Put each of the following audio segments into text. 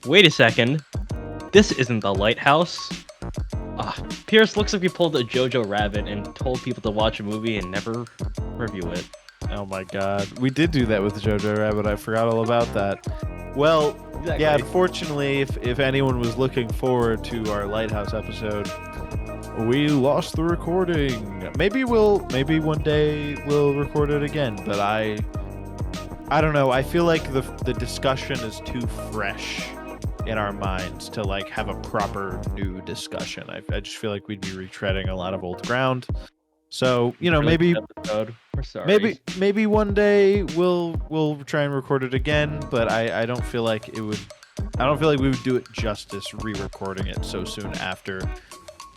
Wait a second. This isn't the Lighthouse. Pierce, looks like we pulled a Jojo Rabbit and told people to watch a movie and never review it. Oh my god. We did do that with Jojo Rabbit. I forgot all about that. Well, Exactly. yeah, unfortunately, if anyone was looking forward to our Lighthouse episode, we lost the recording. Maybe one day we'll record it again, but I don't know. I feel like the discussion is too fresh in our minds to like have a proper new discussion. I just feel like we'd be retreading a lot of old ground. So, maybe Episode. We're sorry. maybe one day we'll try and record it again, but I don't feel like it would I don't feel like we would do it justice re-recording it so soon after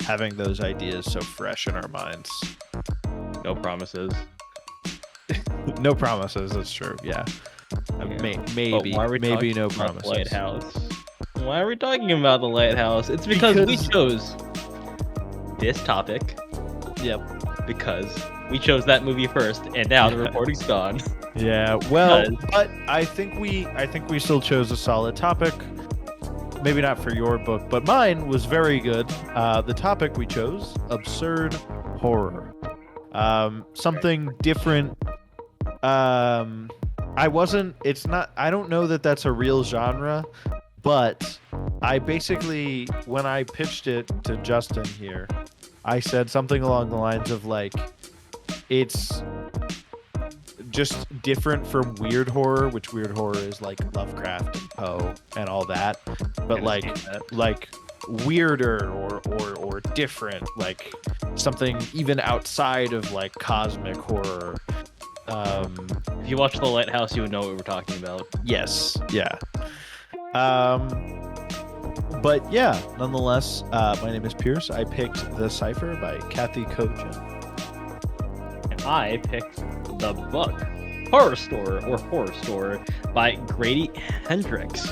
having those ideas so fresh in our minds. No promises. No promises, that's true. Yeah. Maybe Why are we maybe talking no about promises. The Lighthouse. Why are we talking about the Lighthouse? It's because we chose this topic. Yep. Because we chose that movie first, and now the recording's gone. Yeah. Well, but I think we still chose a solid topic. Maybe not for your book, but mine was very good. The topic we chose: absurd horror. Something different. It's not. I don't know that that's a real genre, but I basically, when I pitched it to Justin here, I said something along the lines of like, it's just different from weird horror, which weird horror is like Lovecraft and Poe and all that, but like weirder or different, like something even outside of like cosmic horror. If you watch The Lighthouse, you would know what we're talking about. Yes, yeah. But yeah, nonetheless, my name is Pierce. I picked The Cipher by Kathe Koja. And I picked the book Horrorstör by Grady Hendrix.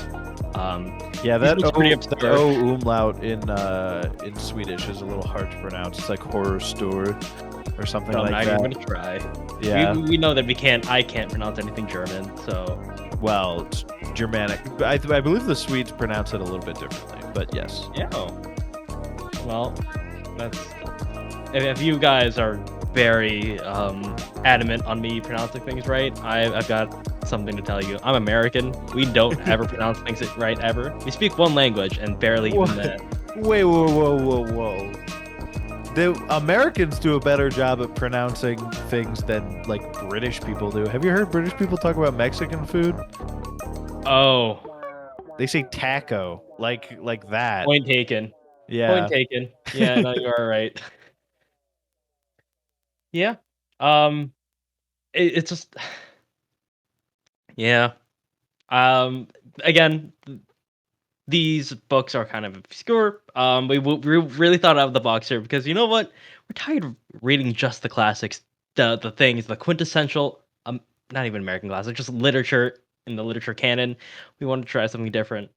Yeah, that pretty the O umlaut in Swedish is a little hard to pronounce. It's like Horrorstör or something like that. I'm not even gonna try. Yeah, we know that I can't pronounce anything German, so. Well, it's Germanic. I believe the Swedes pronounce it a little bit differently, but yes. Yeah. Well, that's. If you guys are very adamant on me pronouncing things right, I've got something to tell you. I'm American. We don't ever pronounce things right ever. We speak one language and barely even that. Wait, whoa. The Americans do a better job at pronouncing things than like British people do. Have you heard British people talk about Mexican food? Oh. They say taco, like that. Point taken. Yeah. Point taken. Yeah, no, you are right. Yeah. It's just. Yeah. Again, these books are kind of obscure. We really thought out of the box here because you know what? We're tired of reading just the classics, the things, the quintessential, not even American classics, just literature in the literature canon. We want to try something different.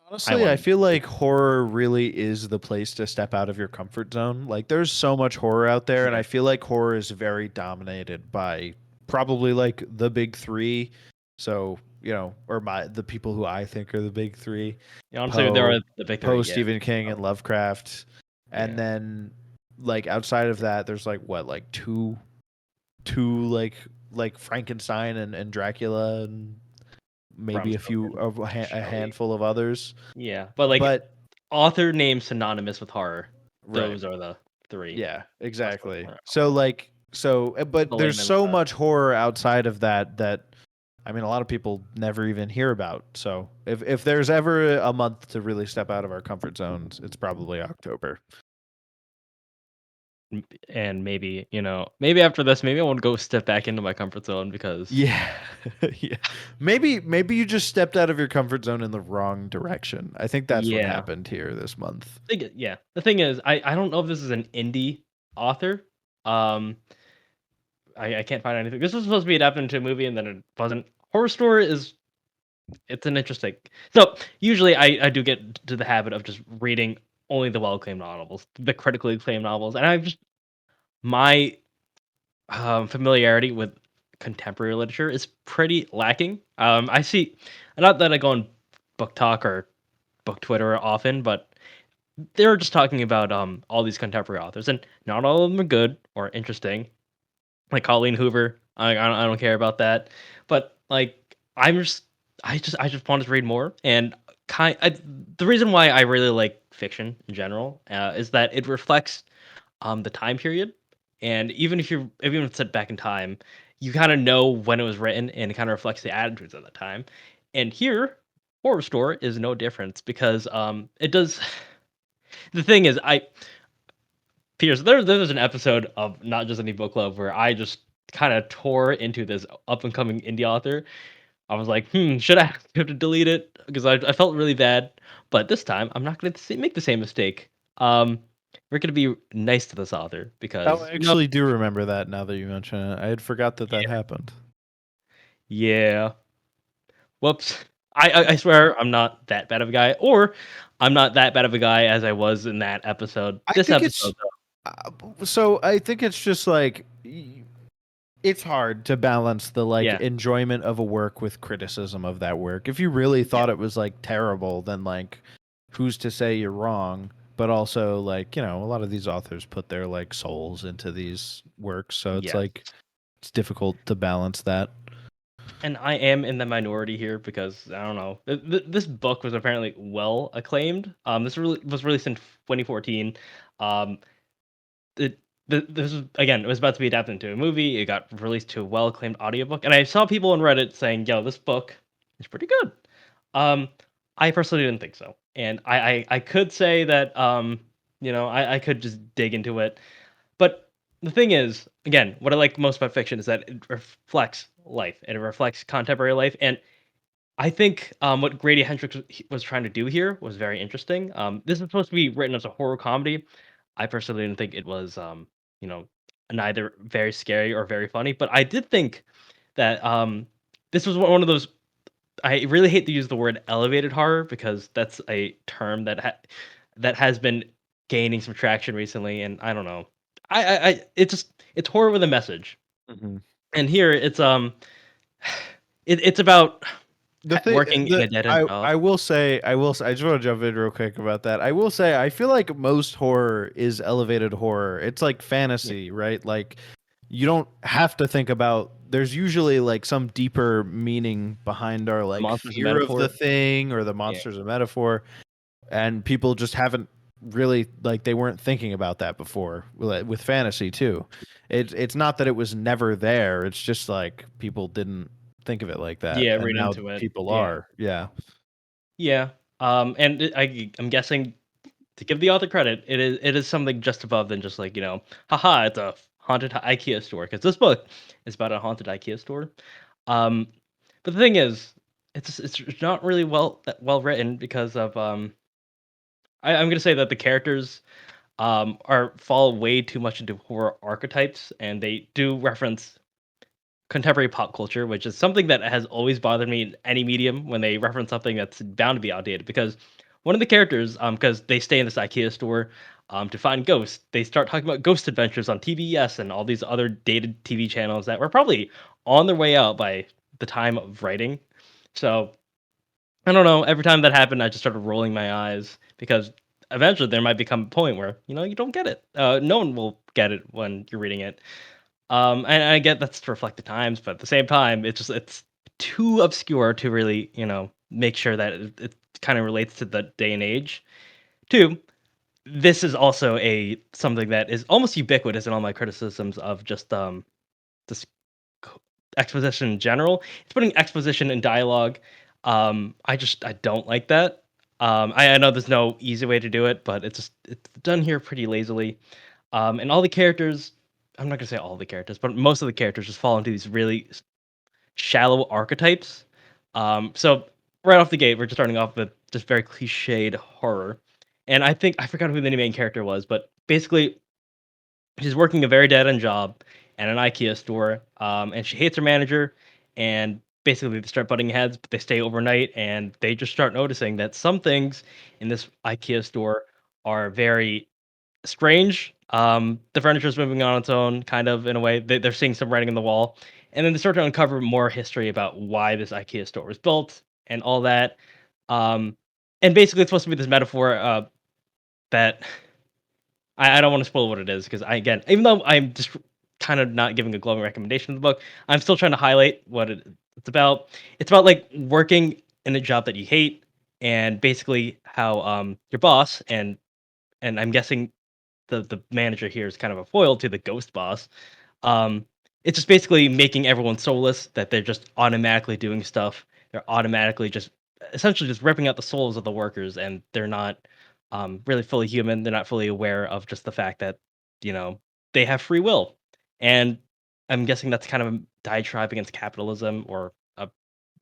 Honestly, I feel like horror really is the place to step out of your comfort zone. Like, there's so much horror out there, and I feel like horror is very dominated by probably like the big three. So, or the people who I think are the big three. Yeah, honestly, there are the big three. Poe, Stephen King, and Lovecraft. And then, like, outside of that, there's like what, like two like Frankenstein and Dracula and maybe a handful of others. Yeah, but author names synonymous with horror. Those are the three. Yeah, exactly. But there's so much horror outside of that I mean, a lot of people never even hear about. So if there's ever a month to really step out of our comfort zones, it's probably October. And maybe after this, maybe I want to go step back into my comfort zone because yeah. Maybe you just stepped out of your comfort zone in the wrong direction. I think that's what happened here this month. Yeah. The thing is, I don't know if this is an indie author. I can't find anything. This was supposed to be adapted into a movie, and then it wasn't. Horrorstör it's an interesting. So usually I do get to the habit of just reading only the well-acclaimed novels, the critically acclaimed novels, and my familiarity with contemporary literature is pretty lacking. I see, not that I go on Book Talk or book Twitter often, but they're just talking about all these contemporary authors, and not all of them are good or interesting. Like Colleen Hoover, I don't care about that, but like I just wanted to read more, and the reason why I really like fiction in general is that it reflects the time period, and even if it's set back in time, you kind of know when it was written, and it kind of reflects the attitudes of the time. And here, Horror Store is no difference because it does. The thing is, Piers, there was an episode of Not Just Any Book Club where I just kind of tore into this up and coming indie author. I was like, should I have to delete it? Because I felt really bad. But this time, I'm not going to make the same mistake. We're going to be nice to this author Oh, I because, actually do remember that now that you mention it. I had forgot that that yeah, happened. yeah. Whoops. I swear I'm not that bad of a guy, or I'm not that bad of a guy as I was in that episode. I This think episode, it's so I think it's just like it's hard to balance the like yeah, enjoyment of a work with criticism of that work. If you really yeah, thought it was like terrible, then like who's to say you're wrong? But also like, you know, a lot of these authors put their like souls into these works, so it's yes. like it's difficult to balance that. And I am in the minority here because I don't know. This book was apparently well acclaimed. This was released in 2014. Um, it this was again. It was about to be adapted into a movie. It got released to a well acclaimed audiobook, and I saw people on Reddit saying, "Yo, this book is pretty good." Um, I personally didn't think so, and I could say that I could just dig into it, but the thing is, again, what I like most about fiction is that it reflects life and it reflects contemporary life. And I think what Grady Hendrix was trying to do here was very interesting. This is supposed to be written as a horror comedy. I personally didn't think it was, you know, neither very scary or very funny. But I did think that this was one of those. I really hate to use the word elevated horror because that's a term that has been gaining some traction recently, and I don't know. It's horror with a message, Mhm. and here it's about The thing, working in a dead end job. I will say, I just want to jump in real quick about that. I will say, I feel like most horror is elevated horror. It's like Yeah, fantasy, right? Like you don't have to think about. There's usually like some deeper meaning behind our the like monster's a fear of the metaphor. thing or the Yeah, monster's a metaphor, and people just haven't really like they weren't thinking about that before with fantasy too. It's not that it was never there. It's just like people didn't think of it like that, yeah, and read now into it. people Yeah, are. Yeah. yeah. And I'm guessing to give the author credit, it is something just above than just like haha, it's a haunted IKEA store because this book is about a haunted IKEA store. Um, but the thing is, it's not really well written because of I'm gonna say that the characters are fall way too much into horror archetypes, and they do reference contemporary pop culture, which is something that has always bothered me in any medium when they reference something that's bound to be outdated. Because one of the characters, because they stay in this IKEA store to find ghosts, they start talking about ghost adventures on TBS and all these other dated TV channels that were probably on their way out by the time of writing. So I don't know. Every time that happened, I just started rolling my eyes because eventually there might become a point where you don't get it. No one will get it when you're reading it. And I get that's to reflect the times, but at the same time, it's too obscure to really, make sure that it kind of relates to the day and age. Two, this is also a something that is almost ubiquitous in all my criticisms of just this c- exposition in general. It's putting exposition in dialogue. I don't like that. I know there's no easy way to do it, but it's done here pretty lazily. And all the characters, I'm not gonna say all the characters, but most of the characters just fall into these really shallow archetypes. So right off the gate, we're just starting off with just very cliched horror. And I think I forgot who the main character was, but basically she's working a very dead end job at an IKEA store, and she hates her manager. And basically, they start butting heads, but they stay overnight, and they just start noticing that some things in this IKEA store are very strange. The furniture is moving on its own, kind of in a way. They're seeing some writing on the wall, and then they start to uncover more history about why this IKEA store was built and all that. Um, and basically it's supposed to be this metaphor that I don't want to spoil what it is because again, even though I'm just kind of not giving a glowing recommendation of the book, I'm still trying to highlight what it's about. It's about like working in a job that you hate, and basically how your boss and I'm guessing the manager here is kind of a foil to the ghost boss. Um, it's just basically making everyone soulless that they're just automatically doing stuff. They're automatically just essentially just ripping out the souls of the workers, and they're not really fully human. They're not fully aware of just the fact that you know they have free will, and I'm guessing that's kind of a diatribe against capitalism or a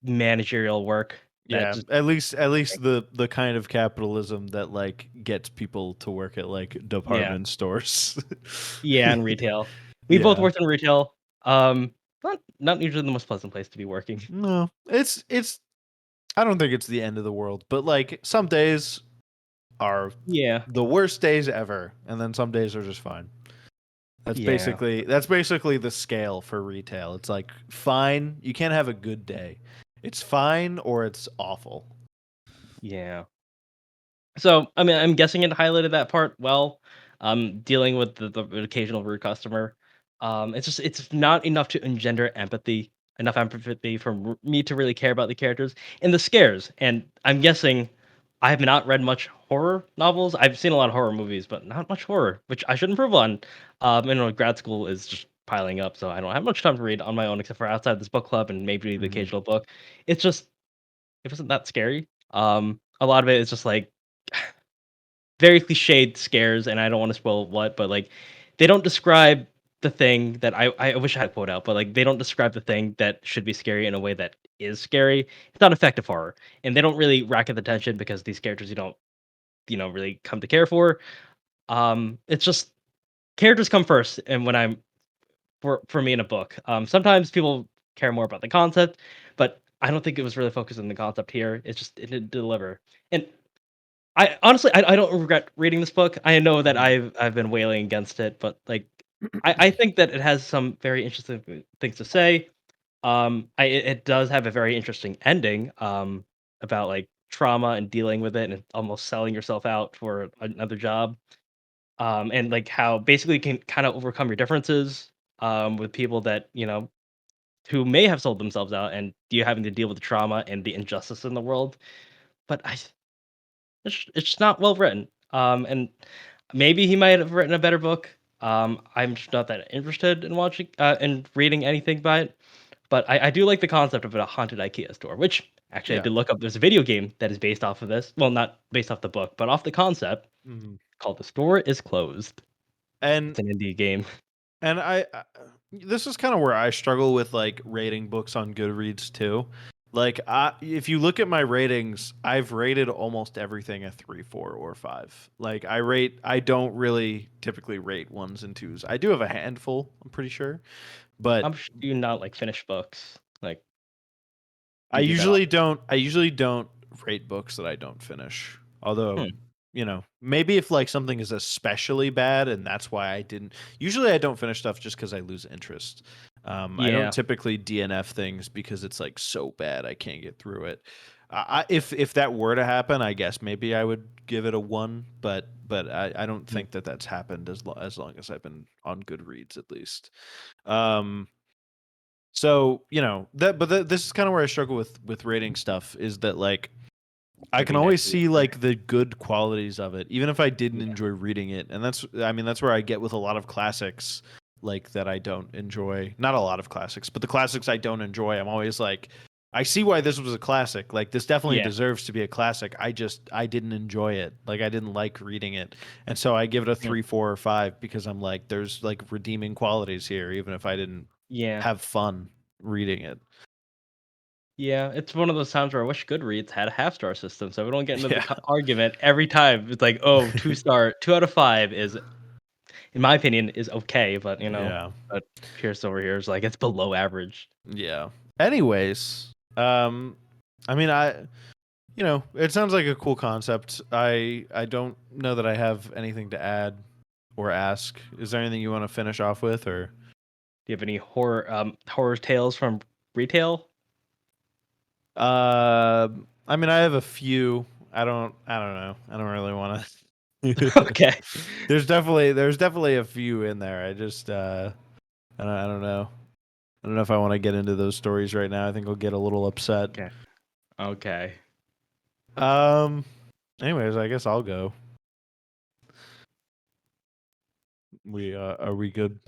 managerial work that Yeah, just at least the kind of capitalism that like gets people to work at like yeah. department stores. Yeah, in retail. We both Yeah. worked in retail. Not usually the most pleasant place to be working. No, it's I don't think it's the end of the world, but like some days are Yeah, the worst days ever, and then some days are just fine. yeah, That's basically the scale for retail. It's like fine, you can't have a good day. It's fine or it's awful. yeah. So, I mean, I'm guessing it highlighted that part well. Dealing with the occasional rude customer. It's not enough to engender empathy, enough empathy for me to really care about the characters and the scares. And I'm guessing I have not read much horror novels. I've seen a lot of horror movies, but not much horror, which I should improve on. Grad school is just piling up, so I don't have much time to read on my own except for outside this book club and maybe the Hmm. occasional book. It's just it wasn't that scary. A lot of it is just like very cliched scares, and I don't want to spoil what, but like they don't describe the thing that I wish I had a quote out, but like they don't describe the thing that should be scary in a way that is scary. It's not effective horror, and they don't really rack up the tension because these characters you don't really come to care for. It's just characters come first, and when I'm for me in a book, sometimes people care more about the concept, but I don't think it was really focused on the concept here. It's just it didn't deliver, and I honestly, I don't regret reading this book. I know that Hmm. I've been wailing against it, but, like, I think that it has some very interesting things to say. It does have a very interesting ending, about, like, trauma and dealing with it and almost selling yourself out for another job, and, like, how basically you can kinda overcome your differences, with people that, who may have sold themselves out and you having to deal with the trauma and the injustice in the world. But it's just not well written. And maybe he might have written a better book. I'm just not that interested in watching in reading anything by it. But I do like the concept of a haunted IKEA store, which actually I Yeah. did look up. There's a video game that is based off of this. Well, not based off the book, but off the concept Hmm. called "The Store Is Closed." And It's an indie game. and this is kind of where I struggle with like rating books on Goodreads too. Like if you look at my ratings, I've rated almost everything a 3, 4, or 5. Like I don't really typically rate ones and twos. I do have a handful, I'm pretty sure, but Do you not like finish books? Like, do I you do that usually often? don't I usually don't rate books that I don't finish. Although, Hmm. maybe if like something is especially bad and that's why I didn't usually I don't finish stuff just cuz I lose interest. I don't Yeah. typically DNF things because it's like so bad I can't get through it. If that were to happen, I guess maybe I would give it a 1, but I don't Hmm. think that that's happened as long as I've been on Goodreads at least. Um so, this is kind of where I struggle with rating stuff is that like I Like can being always actually see fair. like the good qualities of it, even if I didn't Yeah. enjoy reading it. And that's where I get with a lot of classics like that I don't enjoy. Not a lot of classics, but the classics I don't enjoy, I'm always like, I see why this was a classic. Like this definitely Yeah. deserves to be a classic. I didn't enjoy it. Like I didn't like reading it. And so I give it a Hmm. 3, 4, or 5 because I'm like, there's like redeeming qualities here, even if I didn't Yeah. have fun reading it. Yeah, it's one of those times where I wish Goodreads had a half-star system, so we don't get into the Yeah. argument every time. It's like, "Oh, 2 star 2 out of 5 is, in my opinion, is okay," but, Yeah. but Pierce over here is like, "It's below average." Yeah. Anyways, I mean, it sounds like a cool concept. I don't know that I have anything to add or ask. Is there anything you want to finish off with, or? Do you have any horror tales from retail? I mean, I have a few. I don't know. I don't really want to. Okay. There's definitely a few in there. I just I don't know. I don't know if I want to get into those stories right now. I think I'll get a little upset. Okay. Okay. Anyways, I guess I'll go. We are we good?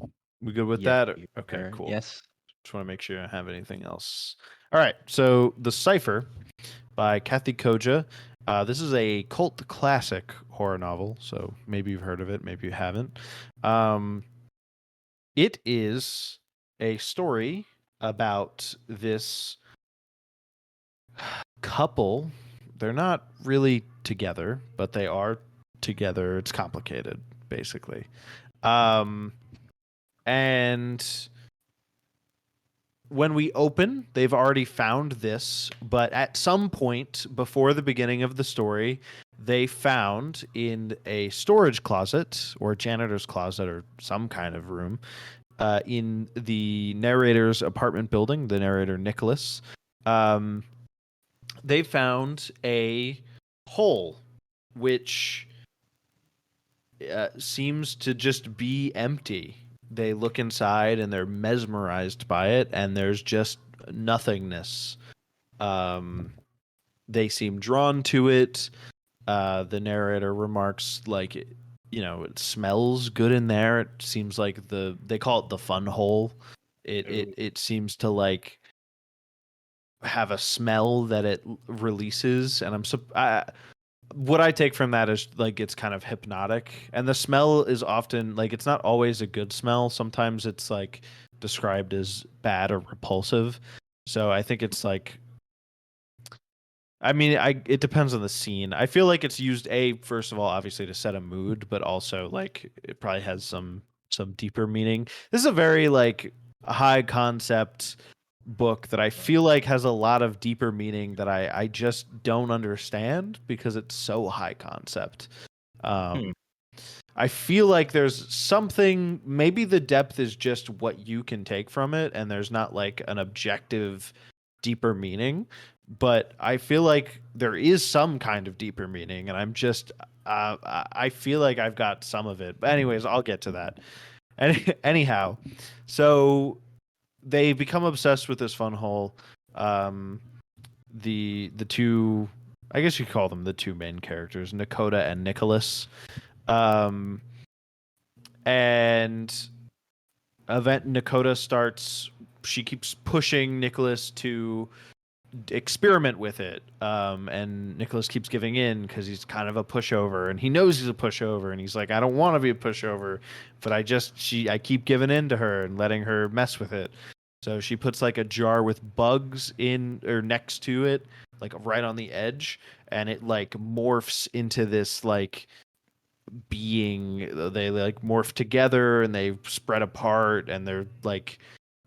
We good with Yes, that? you Okay, are. cool. Yes. Just want to make sure I don't have anything else. All right. So the Cipher by Kathe Koja. This is a cult classic horror novel, so maybe you've heard of it, maybe you haven't. It is a story about this couple. They're not really together, but they are together. It's complicated, basically. And when we open, they've already found this, but at some point before the beginning of the story, they found in a storage closet or janitor's closet or some kind of room in the narrator's apartment building, the narrator Nicholas, they found a hole which seems to just be empty. They look inside and they're mesmerized by it, and there's just nothingness. They seem drawn to it. The narrator remarks like, it smells good in there. It seems like they call it the fun hole. It seems to like have a smell that it releases, and what I take from that is like it's kind of hypnotic, and the smell is often like it's not always a good smell. Sometimes it's like described as bad or repulsive. So I think it's like, I mean, it depends on the scene. I feel like it's used first of all, obviously to set a mood, but also like it probably has some deeper meaning. This is a very like high concept book that I feel like has a lot of deeper meaning that I just don't understand because it's so high concept. Hmm. I feel like there's something, maybe the depth is just what you can take from it, and there's not like an objective deeper meaning. But I feel like there is some kind of deeper meaning, and I feel like I've got some of it. But anyways, I'll get to that. Anyhow, so they become obsessed with this fun hole. The two, I guess you could call them the two main characters, Nakota and Nicholas. And event Nakota starts. She keeps pushing Nicholas to experiment with it, and Nicholas keeps giving in because he's kind of a pushover, and he knows he's a pushover, and he's like, I don't want to be a pushover, but I keep giving in to her and letting her mess with it. So she puts like a jar with bugs in or next to it, like right on the edge, and it like morphs into this like being. They like morph together and they spread apart, and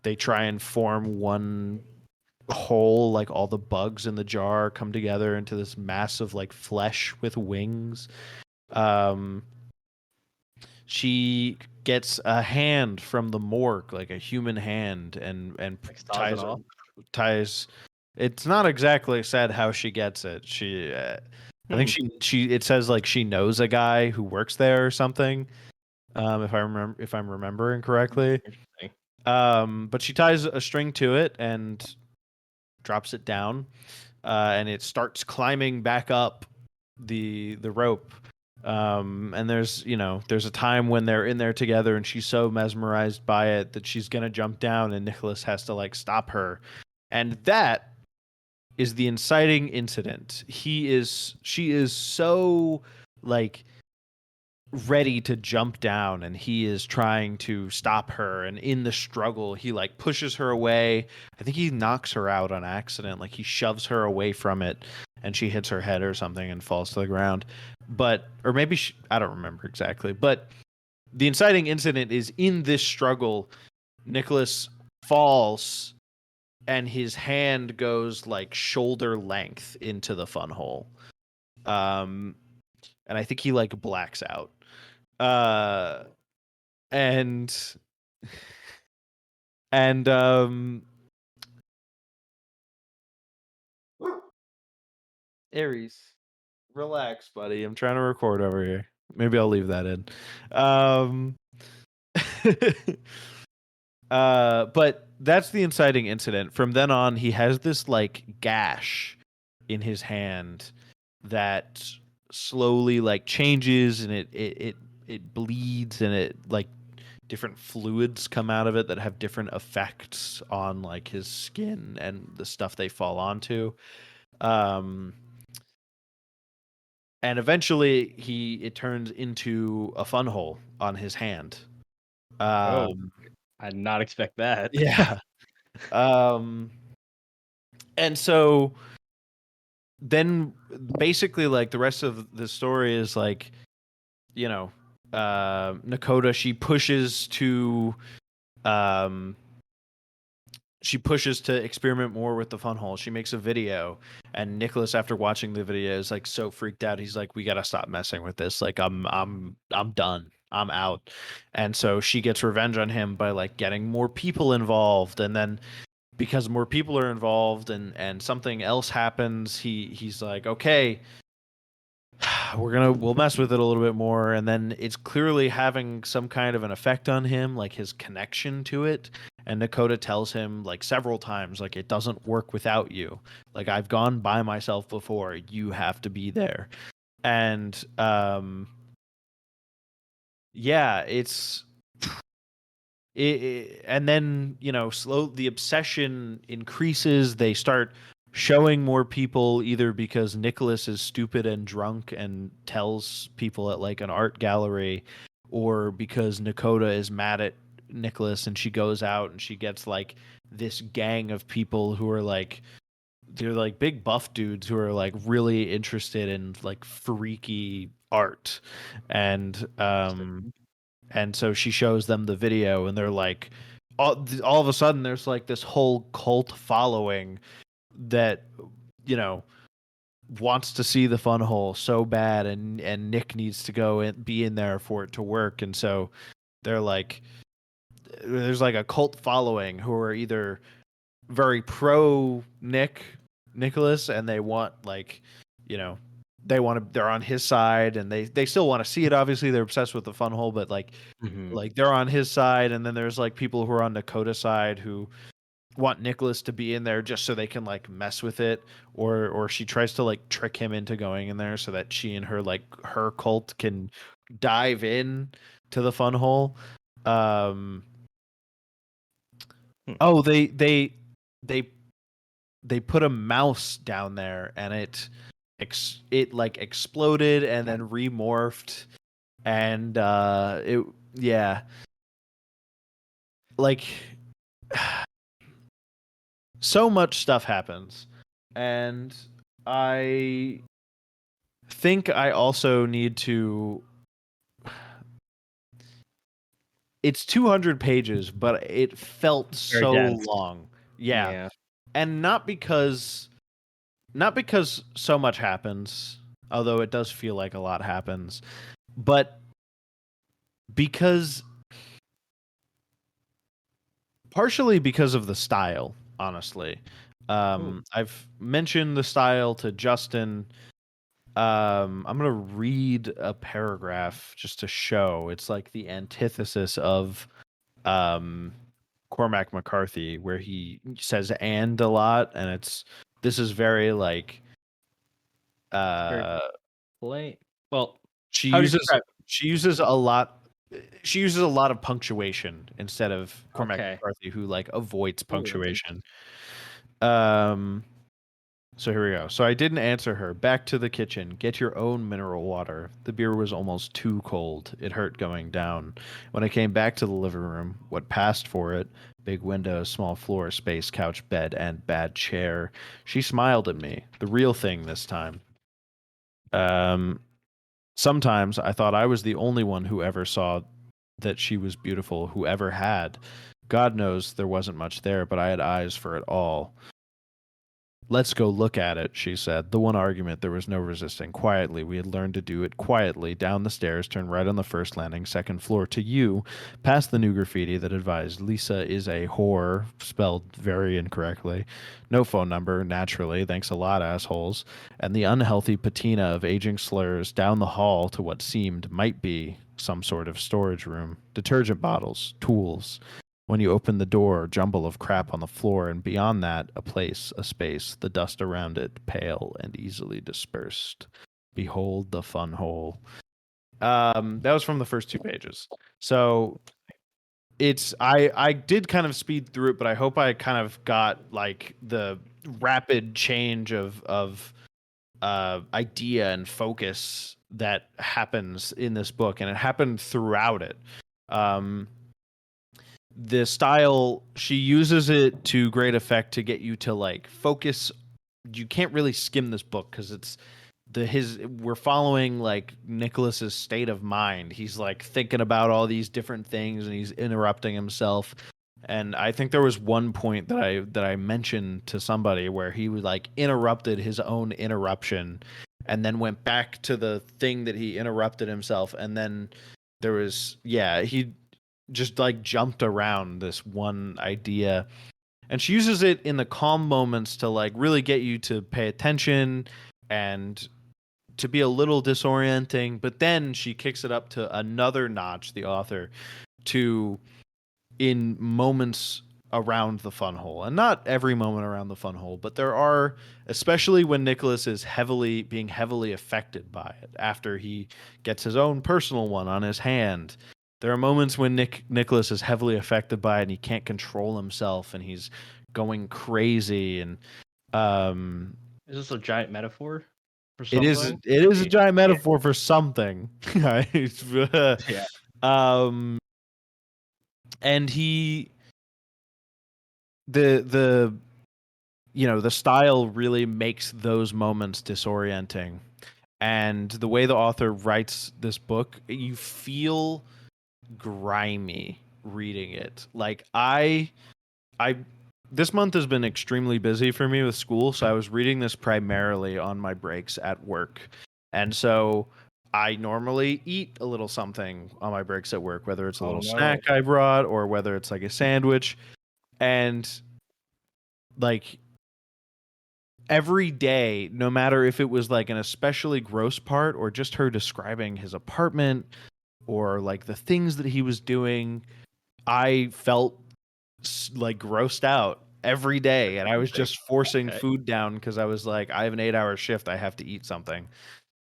they try and form one whole. Like all the bugs in the jar come together into this massive like flesh with wings. She gets a hand from the morgue, like a human hand, and Like saws it off. ties. It's not exactly said how she gets it. I think she it says like she knows a guy who works there or something. If I'm remembering correctly. Interesting. But she ties a string to it and drops it down, and it starts climbing back up the rope. And there's a time when they're in there together, and she's so mesmerized by it that she's gonna jump down, and Nicholas has to like stop her, and that is the inciting incident. She is so like ready to jump down, and he is trying to stop her, and in the struggle he like pushes her away. I think he knocks her out on accident, like he shoves her away from it, and she hits her head or something and falls to the ground. But or maybe I don't remember exactly, but the inciting incident is in this struggle. Nicholas falls, and his hand goes like shoulder length into the fun hole. And I think he like blacks out. Uh and and Aries. Relax, buddy. I'm trying to record over here. Maybe I'll leave that in. Um, but that's the inciting incident. From then on, he has this like gash in his hand that slowly like changes, and it bleeds, and it like different fluids come out of it that have different effects on like his skin and the stuff they fall onto. Um, and eventually it turns into a fun hole on his hand. Oh, Um, I did not expect that. yeah. Um, and so then basically like the rest of the story is like, you know, Nakota, um she pushes to experiment more with the fun hole. She makes a video, and Nicholas, after watching the video, is like so freaked out. He's like, "We gotta stop messing with this. Like, I'm done. I'm out." And so she gets revenge on him by like getting more people involved, and then because more people are involved, and something else happens, he's like, "Okay, we'll mess with it a little bit more," and then it's clearly having some kind of an effect on him, like his connection to it. And Nakota tells him like several times, like, it doesn't work without you. Like, I've gone by myself before. You have to be there. And yeah, and then, the obsession increases. They start showing more people, either because Nicholas is stupid and drunk and tells people at like an art gallery, or because Nakota is mad at Nicholas and she goes out and she gets like this gang of people who are like, they're like big buff dudes who are like really interested in like freaky art. And so she shows them the video, and they're like, all of a sudden, there's like this whole cult following that, you know, wants to see the fun hole so bad, and Nick needs to go and be in there for it to work. And so they're like, there's like a cult following who are either very pro Nicholas, and they want like, you know, they're on his side, and they still want to see it. Obviously, they're obsessed with the fun hole, but Mhm. like they're on his side, and then there's like people who are on Dakota's side who want Nicholas to be in there just so they can like mess with it, or she tries to like trick him into going in there so that she and her cult can dive in to the fun hole. Um Hmm. oh, they put a mouse down there, and it like exploded and then remorphed, and it yeah, like so much stuff happens. And I think I also need to, it's 200 pages, but it felt Very so dense. long. Yeah. Yeah. And not because so much happens, although it does feel like a lot happens, but because partially because of the style, honestly. Ooh. I've mentioned the style to Justin. I'm gonna read a paragraph just to show. It's like the antithesis of um, Cormac McCarthy, where he says "and" a lot, and this is very like Very uh, plain. Well, she how do you uses describe she uses a lot she uses a lot of punctuation instead of Cormac okay. McCarthy, who like avoids Ooh, that's punctuation. interesting. Um, So here we go. So I didn't answer her. Back to the kitchen. Get your own mineral water. The beer was almost too cold. It hurt going down. When I came back to the living room, what passed for it, big window, small floor space, couch, bed, and bad chair, she smiled at me. The real thing this time. Um, Sometimes I thought I was the only one who ever saw that she was beautiful, who ever had. God knows there wasn't much there, but I had eyes for it all. Let's go look at it, she said. The one argument there was no resisting. Quietly, we had learned to do it quietly. Down the stairs, turn right on the first landing, second floor. To you, past the new graffiti that advised Lisa is a whore, spelled very incorrectly. No phone number, naturally. Thanks a lot, assholes. And the unhealthy patina of aging slurs down the hall to what seemed might be some sort of storage room. Detergent bottles, tools. When you open the door, jumble of crap on the floor, and beyond that, a place, a space, the dust around it, pale and easily dispersed. Behold the fun hole. That was from the first 2 pages. So it's I did kind of speed through it, but I hope I kind of got like the rapid change of idea and focus that happens in this book, and it happened throughout it. The style, she uses it to great effect to get you to like focus. You can't really skim this book because it's we're following like Nicholas's state of mind. He's like thinking about all these different things and he's interrupting himself. And I think there was one point that I mentioned to somebody where he was like interrupted his own interruption and then went back to the thing that he interrupted himself, and then there was he just like jumped around this one idea, and she uses it in the calm moments to like really get you to pay attention and to be a little disorienting, but then she kicks it up to another notch, the author, to in moments around the fun hole. And not every moment around the fun hole, but there are, especially when Nicholas is being heavily affected by it after he gets his own personal one on his hand. There are moments when Nicholas is heavily affected by it and he can't control himself and he's going crazy. And is this a giant metaphor for it something? is a giant metaphor for something. Yeah. And the style really makes those moments disorienting. And the way the author writes this book, you feel grimy reading it. Like I this month has been extremely busy for me with school, so I was reading this primarily on my breaks at work. And so I normally eat a little something on my breaks at work, whether it's a little snack I brought or whether it's like a sandwich. And like every day, no matter if it was like an especially gross part or just her describing his apartment or like the things that he was doing, I felt like grossed out every day, and I was just forcing food down because I was like, I have an 8-hour shift, I have to eat something.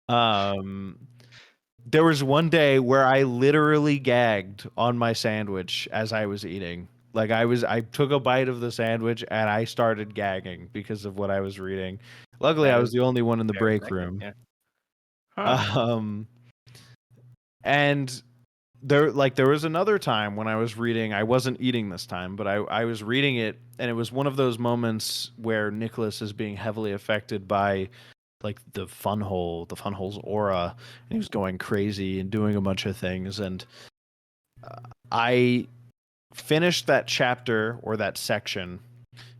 There was one day where I literally gagged on my sandwich as I was eating. Like I took a bite of the sandwich and I started gagging because of what I was reading. Luckily, I was the only one in the break room. Yeah. Huh. And there was another time when I was reading. I wasn't eating this time, but I was reading it, and it was one of those moments where Nicholas is being heavily affected by like the funhole's aura, and he was going crazy and doing a bunch of things. And I finished that chapter or that section,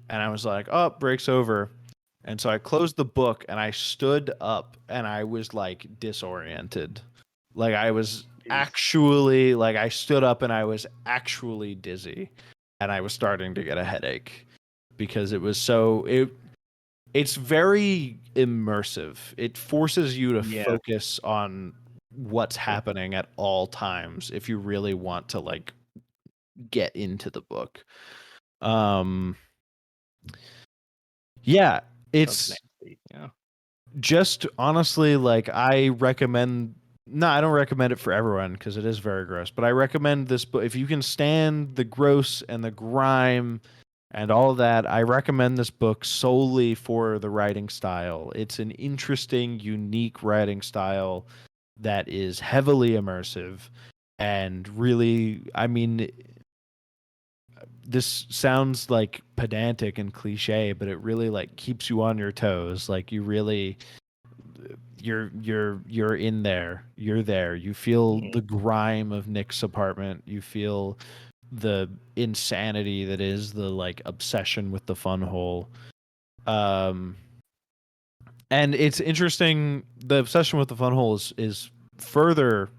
and I was like, "Oh, break's over." And so I closed the book and I stood up and I was like disoriented. Like I was actually like I stood up and I was actually dizzy, and I was starting to get a headache because it was it's very immersive. It forces you to focus on what's happening at all times if you really want to like get into the book. It's just honestly like I don't recommend it for everyone because it is very gross, but I recommend this book if you can stand the gross and the grime and all that. I recommend this book solely for the writing style. It's an interesting, unique writing style that is heavily immersive and really, I mean, this sounds like pedantic and cliche, but it really like keeps you on your toes. Like you really you're in there. You're there. You feel the grime of Nick's apartment. You feel the insanity that is the like obsession with the fun hole. Um, and it's interesting. The obsession with the fun hole is further,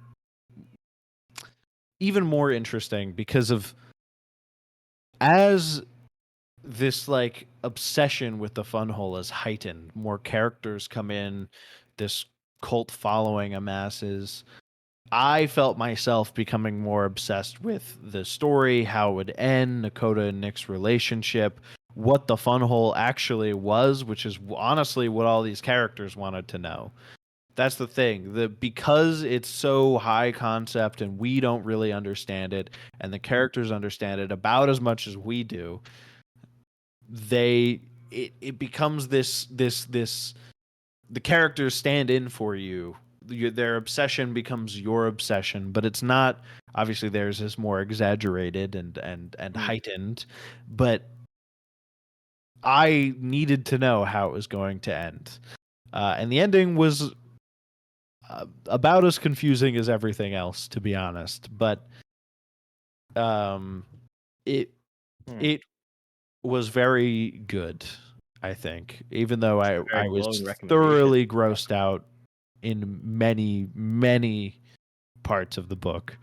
even more interesting because of as this like obsession with the fun hole is heightened. More characters come in. This cult following amasses. I felt myself becoming more obsessed with the story, how it would end, Nakota and Nick's relationship, what the fun hole actually was, which is honestly what all these characters wanted to know. That's the thing. Because it's so high concept and we don't really understand it, and the characters understand it about as much as we do, it becomes this the characters stand in for you. Their obsession becomes your obsession, but it's not. Obviously theirs is more exaggerated and heightened, but I needed to know how it was going to end, and the ending was about as confusing as everything else, to be honest. But it it was very good, I think, even though I was thoroughly grossed out in many parts of the book.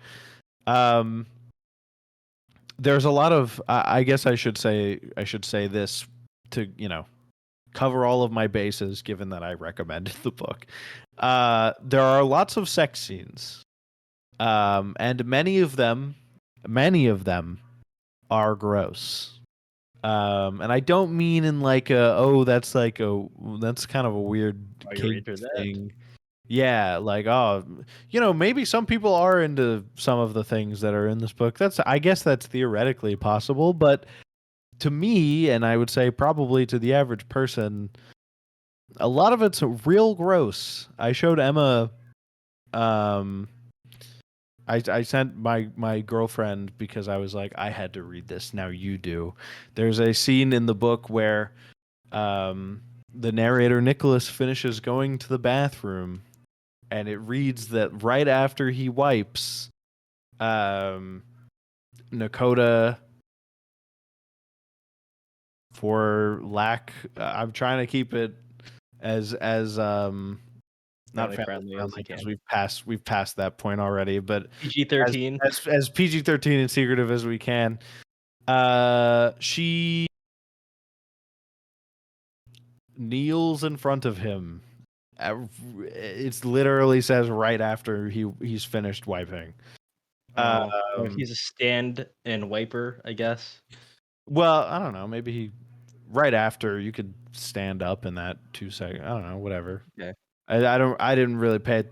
There's a lot of I guess I should say this to, cover all of my bases, given that I recommended the book. There are lots of sex scenes. And many of them are gross. And I don't mean in like that's kind of a weird kink thing. Yeah, like maybe some people are into some of the things that are in this book. I guess that's theoretically possible, but to me, and I would say probably to the average person, a lot of it's real gross. I showed Emma I sent my girlfriend because I was like, I had to read this. Now you do. There's a scene in the book where the narrator Nicholas finishes going to the bathroom, and it reads that right after he wipes, Nakota, for lack, I'm trying to keep it as not family friendly because we've passed that point already, but PG-13 as PG-13 and secretive as we can. She kneels in front of him. It literally says right after he's finished wiping. He's a stand and wiper, I guess. Well, I don't know. Maybe right after you could stand up in that 2 seconds. I don't know. Whatever. Okay. I didn't really pay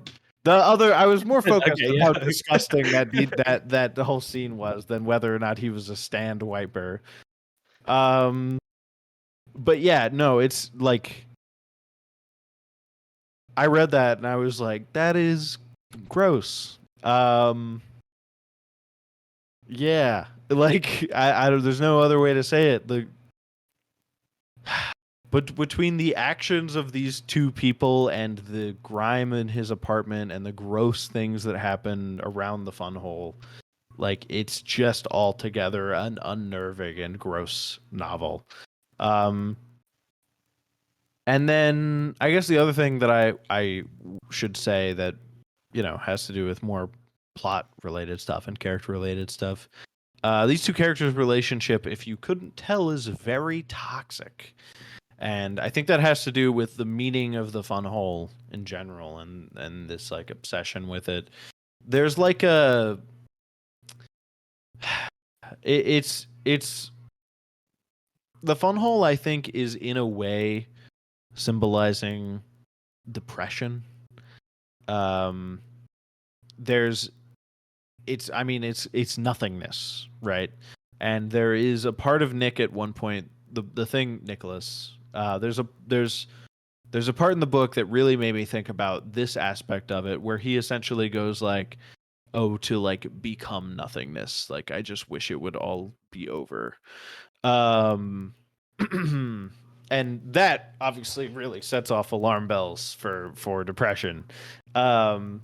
I was more focused on how disgusting that the whole scene was than whether or not he was a stand wiper. But yeah, no, it's like I read that and I was like, that is gross. Yeah, like I there's no other way to say it. But between the actions of these two people and the grime in his apartment and the gross things that happen around the fun hole, like it's just altogether an unnerving and gross novel. And then I guess the other thing that I should say that has to do with more plot related stuff and character related stuff. These two characters' relationship, if you couldn't tell, is very toxic. And I think that has to do with the meaning of the fun hole in general and this like obsession with it. There's like it's the fun hole, I think, is in a way symbolizing depression. It's nothingness, right? And there is a part of Nick at one point, the thing, Nicholas, there's a part in the book that really made me think about this aspect of it, where he essentially goes like, oh, to like become nothingness, like I just wish it would all be over. And that obviously really sets off alarm bells for depression. But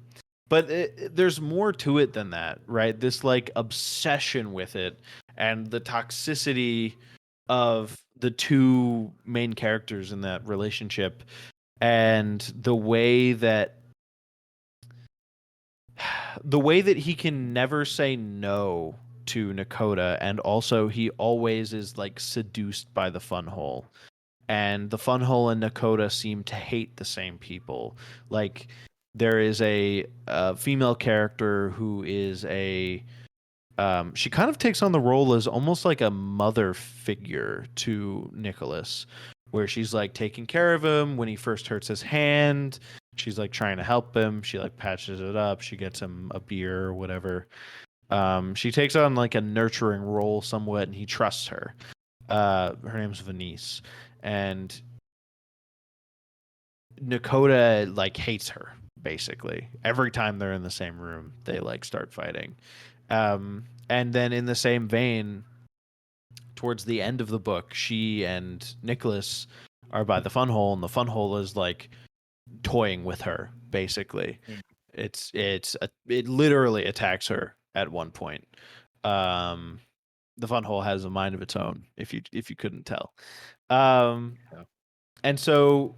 there's more to it than that, right? This like obsession with it and the toxicity of the two main characters in that relationship, and the way that he can never say no to Nakota, and also he always is like seduced by the fun hole. And the fun hole and Nakota seem to hate the same people. Like there is a female character who is she kind of takes on the role as almost like a mother figure to Nicholas, where she's like taking care of him when he first hurts his hand. She's like trying to help him. She like patches it up. She gets him a beer or whatever. She takes on like a nurturing role somewhat, and he trusts her. Her name's Venice, and Nakota like hates her basically. Every time they're in the same room, they like start fighting. And then in the same vein, towards the end of the book, she and Nicholas are by the fun hole, and the fun hole is like toying with her basically. It literally attacks her at one point. The fun hole has a mind of its own, if you couldn't tell. Yeah. And so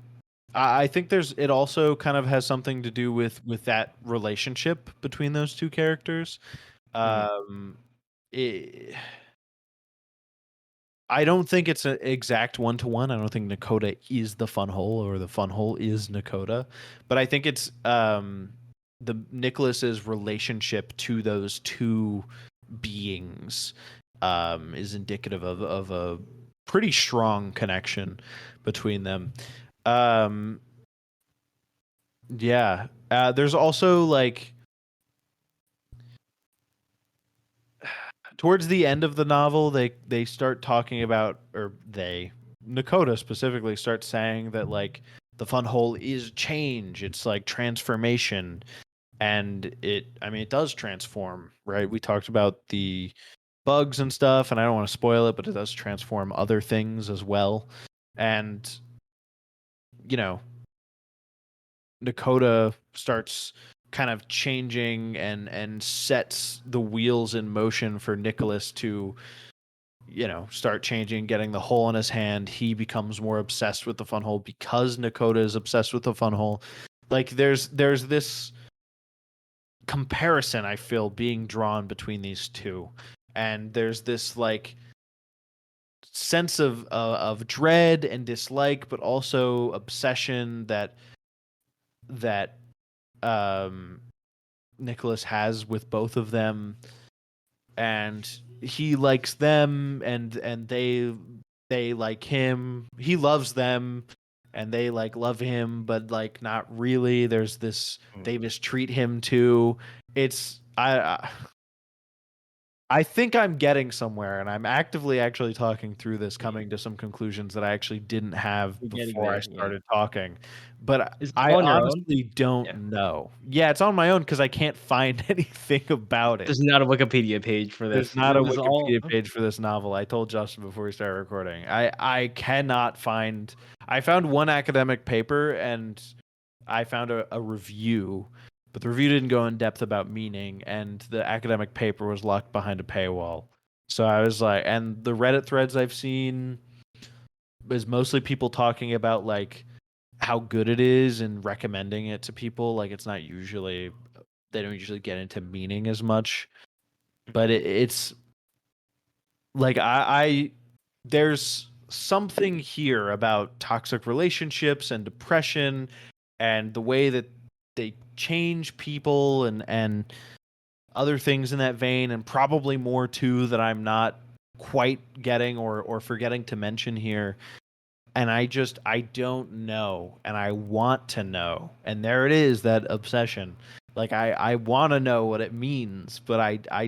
I think it also kind of has something to do with that relationship between those two characters. It, I don't think it's an exact one-to-one. I don't think Nakota is the fun hole or the fun hole is Nakota, but I think it's the Nicholas's relationship to those two beings is indicative of a pretty strong connection between them. Yeah. There's also like towards the end of the novel, they start talking about, or Nakota specifically starts saying that like the fun hole is change. It's like transformation, and it does transform, right? We talked about the bugs and stuff, and I don't want to spoil it, but it does transform other things as well. And you know, Nakota starts kind of changing and sets the wheels in motion for Nicholas to start changing, getting the hole in his hand. He becomes more obsessed with the fun hole because Nakota is obsessed with the fun hole. Like there's this comparison I feel being drawn between these two, and there's this like sense of dread and dislike, but also obsession that Nicholas has with both of them, and he likes them, and they like him. He loves them, and they like love him, but like not really. There's this they mistreat him too. It's I think I'm getting somewhere, and I'm actively actually talking through this, coming to some conclusions that I actually didn't have You're getting before I there, yeah. started talking. But Is it I all on your own? honestly don't Yeah. know. Yeah, it's on my own because I can't find anything about it. There's not a Wikipedia page for There's this. not a This is all Wikipedia page for this novel. I told Justin before we started recording. I cannot find. I found one academic paper, and I found a review, but the review didn't go in depth about meaning, and the academic paper was locked behind a paywall. So I was like, and the Reddit threads I've seen is mostly people talking about like how good it is and recommending it to people. Like it's not usually, they don't usually get into meaning as much, but it's like I there's something here about toxic relationships and depression and the way that they change people and other things in that vein, and probably more too that I'm not quite getting or forgetting to mention here. And I don't know, and I want to know. And there it is, that obsession. Like I want to know what it means, but I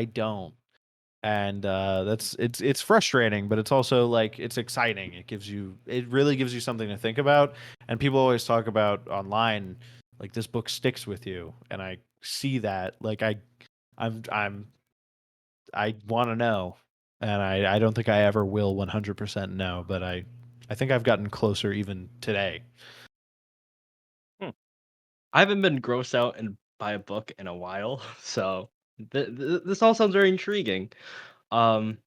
don't. And it's frustrating, but it's also like it's exciting. It really gives you something to think about. And people always talk about online, like this book sticks with you, and I see that. Like I want to know, and I don't think I ever will 100% know, but I think I've gotten closer even today. Hmm. I haven't been grossed out and by a book in a while, so this all sounds very intriguing. Um,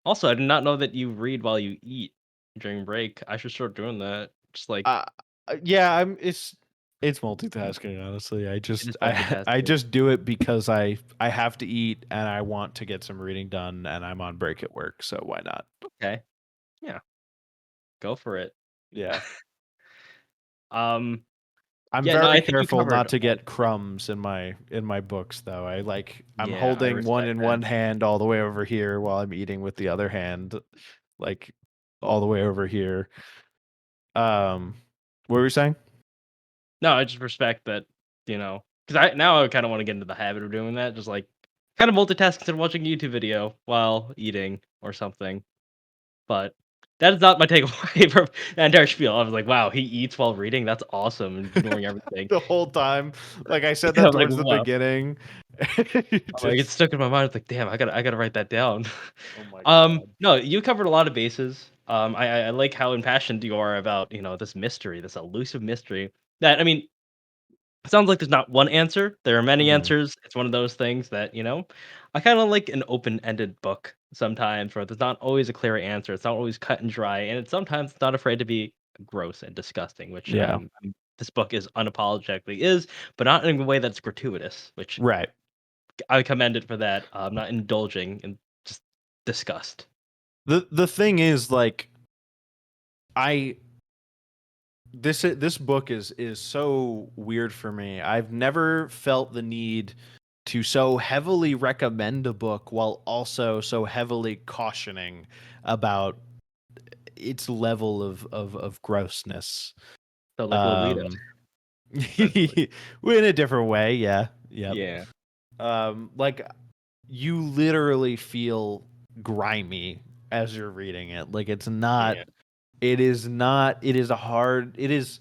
Also, I did not know that you read while you eat. during break. I should start doing that. Just like Uh, yeah, it's multitasking. Honestly, it is I multitasking. just do it because I have to eat and I want to get some reading done, and I'm on break at work, so why not? Okay. Yeah. Go for it. Yeah. Um. I'm Yeah. No, I very think you careful covered not to all. get crumbs in my books though. I'm Yeah, I holding one respect in that. one hand all the way over here while I'm eating with the other hand, like all the way over here. What were you saying? No, I just respect that. Because I kind of want to get into the habit of doing that. Just like kind of multitasking and watching a YouTube video while eating or something. But that is not my takeaway from that entire spiel. I was like, wow, he eats while reading. That's awesome. And ignoring everything. The whole time, like I said I that was like, towards the wow. beginning. I'm like, it's Just stuck in my mind. It's like, damn, I gotta write that down. oh my god. No, you covered a lot of bases. I like how impassioned you are about this mystery, this elusive mystery. That I mean, it sounds like there's not one answer. There are many Mhm. answers. It's one of those things that I kind of like an open-ended book sometimes, where there's not always a clear answer. It's not always cut and dry, and sometimes it's not afraid to be gross and disgusting, which Yeah. this book is unapologetically is, but not in a way that's gratuitous, which Right. I commend it for that. Not indulging in just disgust. The thing is like I this book is so weird for me. I've never felt the need to so heavily recommend a book while also so heavily cautioning about its level of grossness. So like Lolita, Um essentially. in a different way, yeah. Yep. Yeah, Like you literally feel grimy as you're reading it. Like yeah, it is a hard it is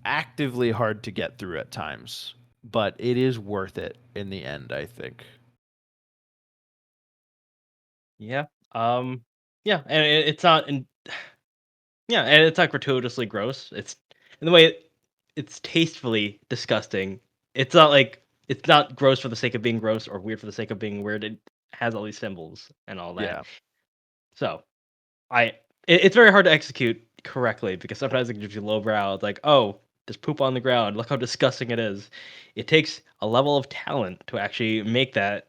actively hard to get through at times, but it is worth it in the end, I think. yeah. Yeah, and it's not in. Yeah, and it's not gratuitously gross. It's in the way it's tastefully disgusting. It's not like it's not gross for the sake of being gross or weird for the sake of being weird. It has all these symbols and all that. Yeah. So I it's very hard to execute correctly because sometimes it gives you lowbrow. It's like, oh, there's poop on the ground. Look how disgusting it is. It takes a level of talent to actually make that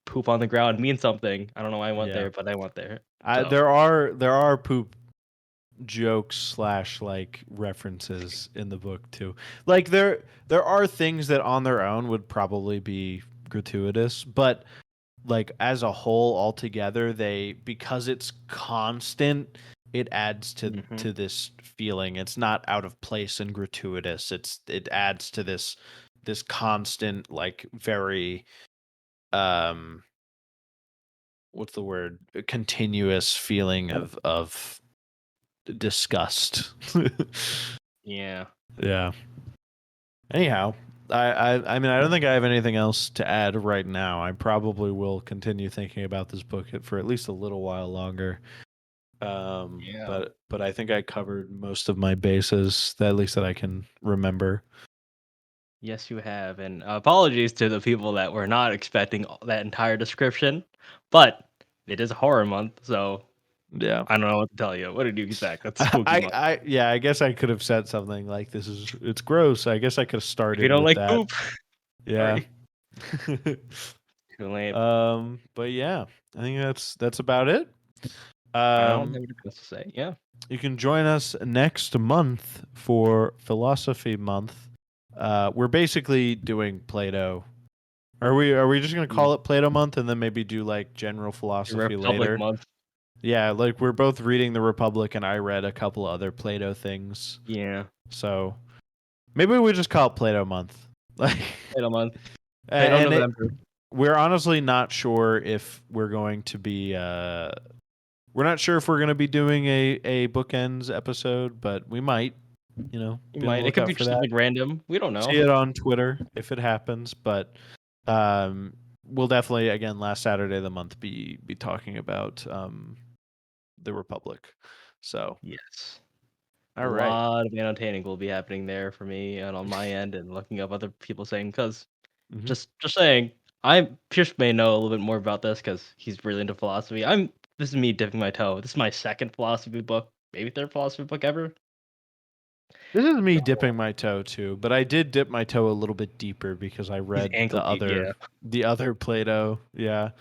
poop on the ground mean something. I don't know why I went Yeah. there, but I went there. I So there are poop jokes slash like references in the book too. Like there are things that on their own would probably be gratuitous, but like as a whole altogether they because it's constant it adds mhm. to this feeling. It's not out of place and gratuitous. It adds to this constant like very um what's the word, a continuous feeling of disgust. Yeah. Yeah. Anyhow, I mean I don't think I have anything else to add right now. I probably will continue thinking about this book for at least a little while longer. Yeah. But I think I covered most of my bases, that at least that I can remember. Yes, you have. And apologies to the people that were not expecting that entire description, but it is horror month, so Yeah. I don't know what to tell you. What did you expect? That's a spooky month. Yeah, I guess I could have said something like it's gross. I guess I could have If you started don't with like that. poop, Yeah. sorry. Too late. But yeah, I think that's about it. I don't have Um, anything else to say. Yeah. you can join us next month for Philosophy Month. We're basically doing Plato. Are we just gonna Mm. call it Plato Month and then maybe do like general The philosophy Republic later? month. Yeah, like we're both reading the Republic and I read a couple other Plato things. Yeah. So maybe we just call it Plato Month. Like Plato month. Plato and November. we're honestly not sure if we're going to be we're not sure if we're going to be doing a bookends episode, but we might, You be on the might. It could lookout be for just that. something random. We don't know. See it on Twitter if it happens, but we'll definitely again last Saturday of the month be talking about the Republic. So, Yes. A all right. lot of annotating will be happening there for me and on my end and looking up other people saying because Mhm. just saying, I Pierce may know a little bit more about this because he's really into philosophy. This is me dipping my toe. This is my second philosophy book maybe third philosophy book ever. This is me dipping my toe too, but I did dip my toe a little bit deeper because I read ankle deep, yeah. the other Plato, the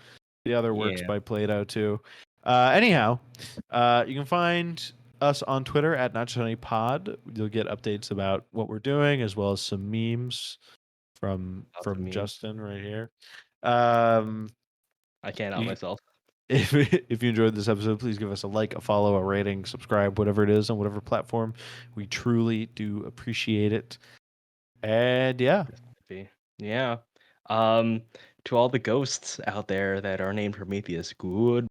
other works Yeah. by Plato too. Anyhow, you can find us on Twitter at Not Just Any Pod. You'll get updates about what we're doing as well as some memes from Memes. Justin right here. I can't out You- myself. if you enjoyed this episode, please give us a like, a follow, a rating, subscribe, whatever it is on whatever platform. We truly do appreciate it. And yeah. Yeah. To all the ghosts out there that are named Prometheus, good